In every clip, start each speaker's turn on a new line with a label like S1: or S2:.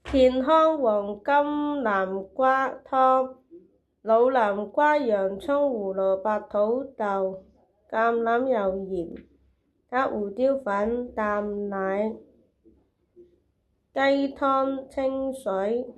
S1: 健康黃金南瓜湯：老南瓜、洋葱、胡蘿蔔、土豆、橄欖油、鹽，加胡椒粉、淡奶、雞湯、清水。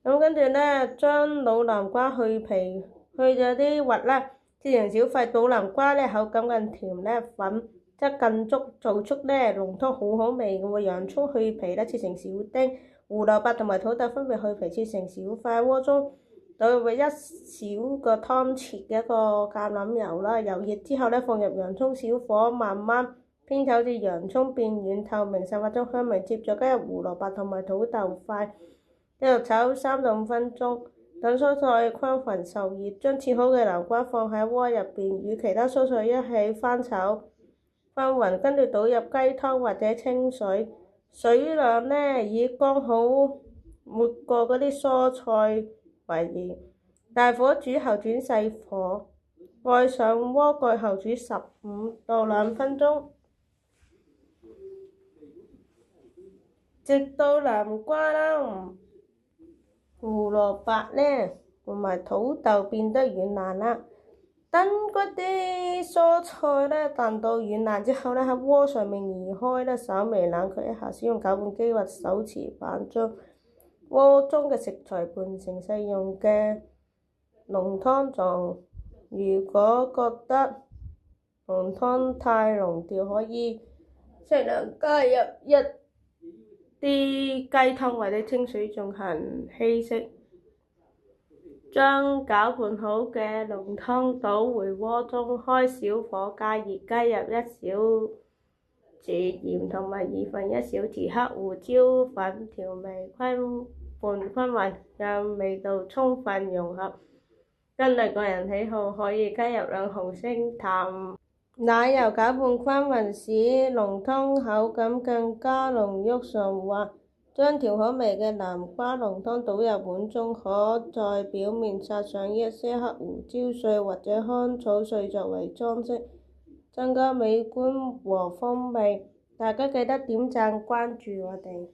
S1: 咁跟住呢，將老南瓜去皮，去咗啲核啦，切成小塊。老南瓜呢，口感更甜呢，粉質更足，做出呢濃湯好好味嘅喎。洋葱去皮呢，切成小丁。胡蘿蔔同埋土豆分別去皮切成小塊。鍋中倒入一小個湯匙嘅一個橄欖油啦，油熱之後呢，放入洋葱，小火慢慢煸炒至洋葱變軟透明，散發出香味。接着加入胡蘿蔔同埋土豆塊，繼續炒3到5分鐘，等蔬菜均勻受熱。將切好嘅南瓜放喺鍋入邊，與其他蔬菜一起翻炒均勻，跟住倒入雞湯或者清水，水量呢以剛好沒過嗰啲蔬菜為宜。大火煮後轉細火，蓋上鍋蓋後煮15到2分鐘，直到南瓜啦、胡蘿蔔呢同埋土豆變得軟爛啦。等嗰啲蔬菜呢彈到軟爛之後呢，喺鍋上面移開呢，稍微冷卻一下，使用攪拌機或手持板將鍋中嘅食材拌成適用嘅濃湯狀。如果覺得濃湯太濃調，可以適量加入一啲雞湯或者清水進行稀釋。將攪拌好嘅濃湯倒回鍋中，開小火加熱，加入1小匙鹽同埋2份1小匙黑胡椒粉調味，均勻，讓味道充分融合。根據個人喜好，可以加入兩紅星淡奶油攪拌均勻，使濃湯口感更加濃郁順滑。將調好味嘅南瓜濃湯倒入碗中，可在表面撒上一些黑胡椒碎或者香草碎作為裝飾，增加美觀和風味。大家記得點讚關注我哋。